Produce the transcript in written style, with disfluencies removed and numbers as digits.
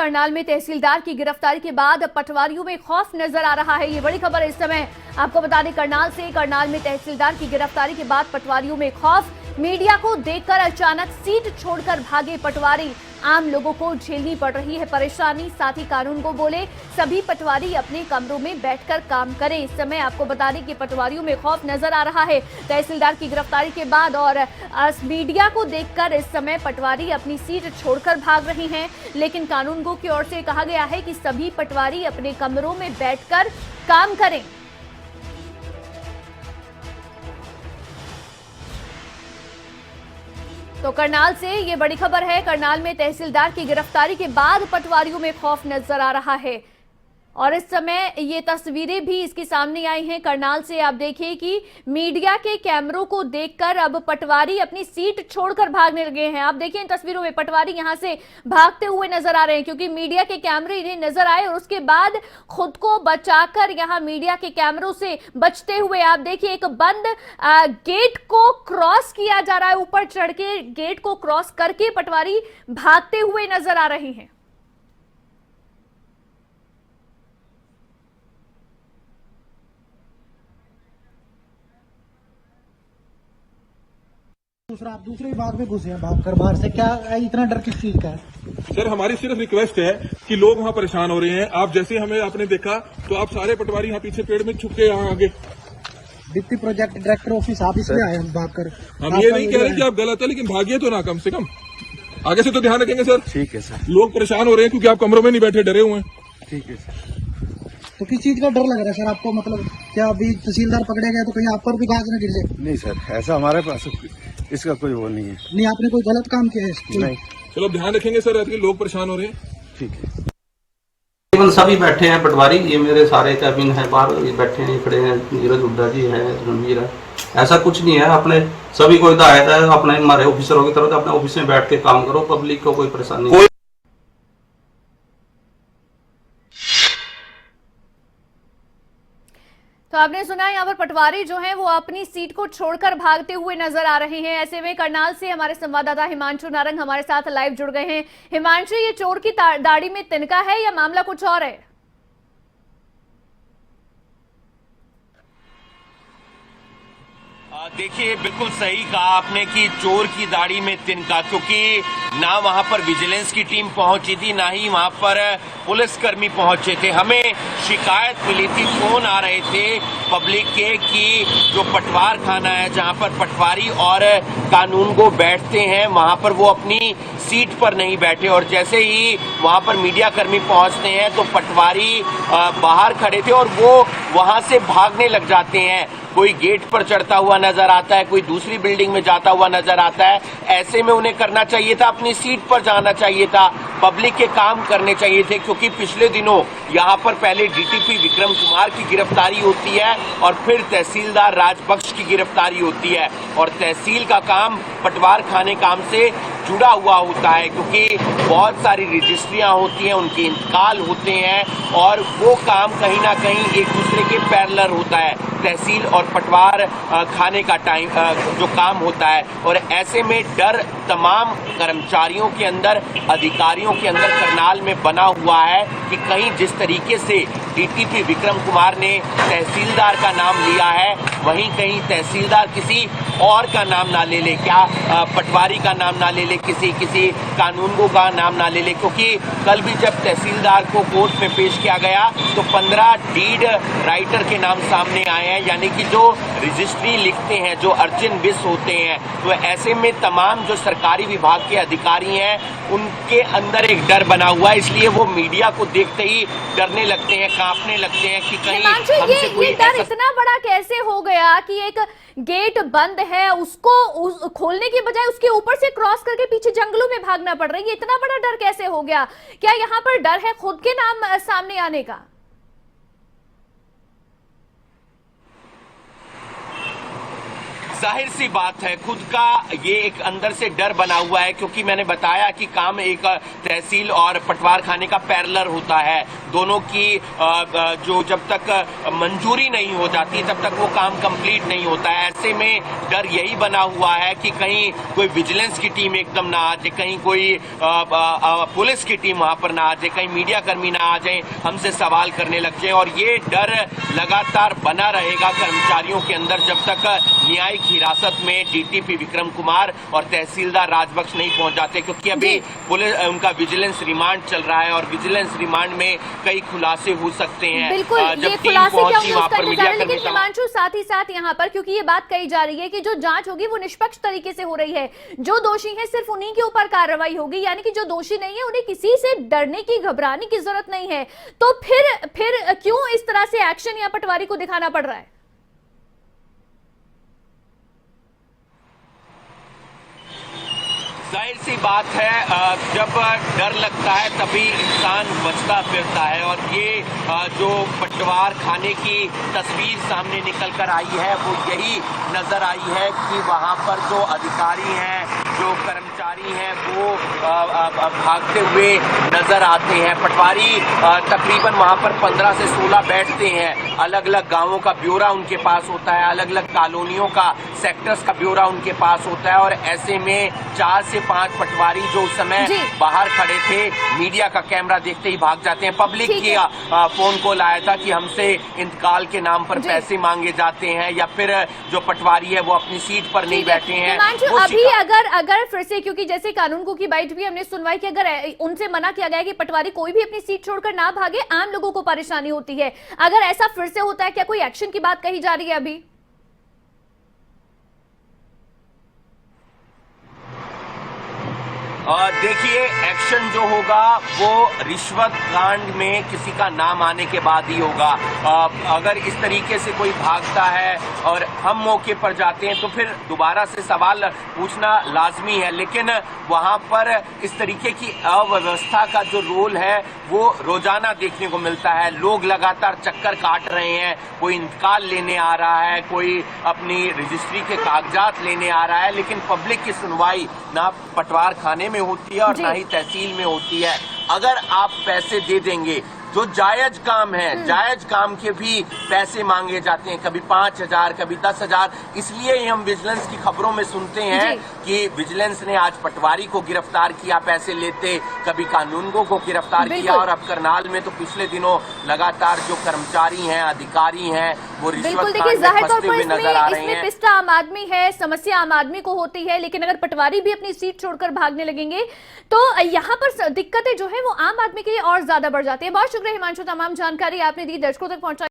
करनाल में तहसीलदार की गिरफ्तारी के बाद पटवारियों में खौफ नजर आ रहा है। ये बड़ी खबर इस समय आपको बता दें करनाल में तहसीलदार की गिरफ्तारी के बाद पटवारियों में खौफ। मीडिया को देखकर अचानक सीट छोड़कर भागे पटवारी। आम लोगों को झेलनी पड़ रही है परेशानी। साथ ही कानून को बोले सभी पटवारी अपने कमरों में बैठकर काम करें। इस समय आपको बता दें कि पटवारियों में खौफ नजर आ रहा है तहसीलदार की गिरफ्तारी के बाद, और मीडिया को देखकर इस समय पटवारी अपनी सीट छोड़कर भाग रहे हैं। लेकिन कानून गो की ओर से कहा गया है कि सभी पटवारी अपने कमरों में बैठकर काम करें। तो करनाल से ये बड़ी खबर है। करनाल में तहसीलदार की गिरफ्तारी के बाद पटवारियों में खौफ नजर आ रहा है, और इस समय ये तस्वीरें भी इसके सामने आई हैं करनाल से। आप देखिए कि मीडिया के कैमरों को देखकर अब पटवारी अपनी सीट छोड़कर भागने लगे हैं। आप देखिए इन तस्वीरों में पटवारी यहां से भागते हुए नजर आ रहे हैं, क्योंकि मीडिया के कैमरे इन्हें नजर आए और उसके बाद खुद को बचाकर यहां मीडिया के कैमरों से बचते हुए आप देखिए एक बंद गेट को क्रॉस किया जा रहा है। ऊपर चढ़ के गेट को क्रॉस करके पटवारी भागते हुए नजर आ रहे हैं। दूसरा आप दूसरे भाग में घुसे हैं भागकर बाहर से, क्या इतना डर किस चीज का है? सर हमारी सिर्फ रिक्वेस्ट है कि लोग वहाँ परेशान हो रहे हैं। आप जैसे हमें आपने देखा तो आप सारे पटवारी यहाँ पीछे पेड़ में छुप के यहाँ आगे डिप्टी प्रोजेक्ट डायरेक्टर ऑफिस आप इसमें आए हम भागकर। हम ये नहीं कह रहे कि आप गलत है, लेकिन भागिए तो ना, कम से कम आगे से तो ध्यान रखेंगे सर। ठीक है सर। लोग परेशान हो रहे हैं क्योंकि आप कमरों में नहीं बैठे, डरे हुए हैं। ठीक है सर। तो किस चीज का डर लग रहा है सर आपको? मतलब क्या अभी तहसीलदार पकड़े गए तो कहीं आप पर भी घास न गिर जाए? नहीं सर, ऐसा हमारे पास इसका कोई वो नहीं है। नहीं, आपने कोई गलत काम किया है? नहीं। चलो ध्यान रखेंगे सर, कि लोग परेशान हो रहे हैं। ठीक है। केवल सभी बैठे हैं पटवारी, ये मेरे सारे कैबिन है बाहर, ये बैठे हैं, खड़े हैं, नीरज हुड्डा जी है, रणवीर है। ऐसा कुछ नहीं है, अपने सभी को हिदायत है अपने हमारे ऑफिसरों की तरफ अपने ऑफिस में बैठ के काम करो, पब्लिक को कोई परेशानी नहीं। तो आपने सुना यहाँ पर पटवारी जो हैं वो अपनी सीट को छोड़कर भागते हुए नजर आ रहे हैं। ऐसे में करनाल से हमारे संवाददाता हिमांशु नारंग हमारे साथ लाइव जुड़ गए हैं। हिमांशु, ये चोर की दाढ़ी में तिनका है या मामला कुछ और है? देखिए, बिल्कुल सही कहा आपने कि चोर की दाढ़ी में तिनका, क्योंकि ना वहां पर विजिलेंस की टीम पहुंची थी, ना ही वहां पर पुलिसकर्मी पहुंचे थे। हमें शिकायत मिली थी, फोन आ रहे थे पब्लिक के कि जो पटवार खाना है जहां पर पटवारी और कानून को बैठते हैं, वहां पर वो अपनी सीट पर नहीं बैठे, और जैसे ही वहां पर मीडिया कर्मी पहुंचते हैं तो पटवारी बाहर खड़े थे और वो वहां से भागने लग जाते हैं। कोई गेट पर चढ़ता हुआ नजर आता है, कोई दूसरी बिल्डिंग में जाता हुआ नजर आता है। ऐसे में उन्हें करना चाहिए था, अपनी सीट पर जाना चाहिए था, पब्लिक के काम करने चाहिए थे, क्योंकि पिछले दिनों यहाँ पर पहले डीटीपी विक्रम कुमार की गिरफ्तारी होती है और फिर तहसीलदार राजबख्श की गिरफ्तारी होती है, और तहसील का काम पटवार खाने काम से जुड़ा हुआ होता है, क्योंकि बहुत सारी रजिस्ट्रियां होती हैं, उनके इंतकाल होते हैं, और वो काम कहीं ना कहीं एक दूसरे के पैरेलल होता है, तहसील और पटवार खाने का टाइम जो काम होता है। और ऐसे में डर तमाम कर्मचारियों के अंदर, अधिकारियों के अंदर करनाल में बना हुआ है कि कहीं जिस तरीके से डीटीपी विक्रम कुमार ने तहसीलदार का नाम लिया है, वहीं कहीं तहसीलदार किसी और का नाम ना ले ले, क्या पटवारी का नाम ना ले ले, किसी कानूनगो का नाम ना ले ले। क्योंकि कल भी जब तहसीलदार को कोर्ट में पेश किया गया तो 15 डीड राइटर के नाम सामने आए हैं, यानी कि जो रजिस्ट्री लिखते हैं, जो अर्जिन बिस होते हैं। तो ऐसे में तमाम जो सरकारी विभाग के अधिकारी हैं उनके अंदर एक डर बना हुआ है, इसलिए वो मीडिया को देखते ही डरने लगते हैं, कांपने लगते हैं कि कहीं हमसे कोई ये डर इतना बड़ा कैसे हो गया कि एक गेट बंद है उसको खोलने की बजाय उसके ऊपर से क्रॉस करके पीछे जंगलों में भागना पड़ रहा है? ये इतना बड़ा डर कैसे हो गया? क्या यहाँ पर डर है खुद के नाम सामने आने का? जाहिर सी बात है, खुद का ये एक अंदर से डर बना हुआ है, क्योंकि मैंने बताया कि काम एक तहसील और पटवार खाने का पैरेलल होता है। दोनों की जो जब तक मंजूरी नहीं हो जाती तब तक वो काम कंप्लीट नहीं होता है। ऐसे में डर यही बना हुआ है कि कहीं कोई विजिलेंस की टीम एकदम ना आ जाए, कहीं कोई पुलिस की टीम वहां पर ना आ जाए, कहीं मीडिया कर्मी ना आ जाए, हमसे सवाल करने लग जाए। और ये डर लगातार बना रहेगा कर्मचारियों के अंदर जब तक न्यायिक हिरासत में डीटीपी विक्रम कुमार और तहसीलदार राजबख्श नहीं पहुंच जाते, क्योंकि अभी पुलिस उनका विजिलेंस रिमांड चल रहा है और विजिलेंस रिमांड में कई खुलासे हो सकते हैं। बिल्कुल, जब ये टीम खुलासे क्या पहुंची होंगे वहां उसका पर इंतजार है, मीडिया लेकिन हिमांशु साथ ही साथ यहाँ पर क्योंकि ये बात कही जा रही है कि जो जांच होगी वो निष्पक्ष तरीके से हो रही है, जो दोषी है सिर्फ उन्हीं के ऊपर कार्रवाई होगी, यानी कि जो दोषी नहीं है उन्हें किसी से डरने की घबराने की जरूरत नहीं है। तो फिर क्यों इस तरह से एक्शन या पटवारी को दिखाना पड़ रहा है? जाहिर सी बात है, जब डर लगता है तभी इंसान बचता फिरता है। और ये जो पटवार खाने की तस्वीर सामने निकल कर आई है वो यही नजर आई है कि वहां पर जो अधिकारी हैं, जो कर्मचारी हैं, वो भागते हुए नजर आते हैं। पटवारी तकरीबन वहां पर 15 से 16 बैठते हैं। अलग अलग गांवों का ब्यौरा उनके पास होता है, अलग अलग कॉलोनियों का, सेक्टर्स का ब्यौरा उनके पास होता है। और ऐसे में 4 से 5 पटवारी जो उस समय बाहर खड़े थे, मीडिया का कैमरा देखते ही भाग जाते हैं। पब्लिक की फोन कॉल आया था कि हमसे इंतकाल के नाम पर पैसे मांगे जाते हैं, या फिर जो पटवारी है वो अपनी सीट पर नहीं बैठे हैं। अभी अगर फिर से, क्योंकि जैसे कानून को की बाइट भी हमने सुनवाई कि अगर उनसे मना किया गया कि पटवारी कोई भी अपनी सीट छोड़कर ना भागे, आम लोगों को परेशानी होती है, अगर ऐसा फिर से होता है, क्या कोई एक्शन की बात कही जा रही है अभी? देखिए, एक्शन जो होगा वो रिश्वत कांड में किसी का नाम आने के बाद ही होगा। अगर इस तरीके से कोई भागता है और हम मौके पर जाते हैं तो फिर दोबारा से सवाल पूछना लाजमी है। लेकिन वहां पर इस तरीके की अव्यवस्था का जो रोल है वो रोजाना देखने को मिलता है। लोग लगातार चक्कर काट रहे हैं, कोई इंतकाल लेने आ रहा है, कोई अपनी रजिस्ट्री के कागजात लेने आ रहा है, लेकिन पब्लिक की सुनवाई ना पटवार खाने में होती है और ना ही तहसील में होती है। अगर आप पैसे दे देंगे, जो जायज काम है, जायज काम के भी पैसे मांगे जाते हैं, कभी 5,000, कभी 10,000। इसलिए ही हम विजिलेंस की खबरों में सुनते हैं कि विजिलेंस ने आज पटवारी को गिरफ्तार किया पैसे लेते, कभी कानूनगो को गिरफ्तार किया, और अब करनाल में तो पिछले दिनों लगातार जो कर्मचारी हैं, अधिकारी हैं, वो रिश्वत कांड में फंसते हुए नजर आ रहे हैं। इसमें पिस्ता आम आदमी है, समस्या आम आदमी को होती है, लेकिन अगर पटवारी भी अपनी सीट छोड़कर भागने लगेंगे तो यहाँ पर दिक्कतें जो है वो आम आदमी के लिए और ज्यादा बढ़ जाती है। बहुत शुक्रिया हिमांशु, तमाम जानकारी आपने दी, दर्शकों तक पहुंचाई।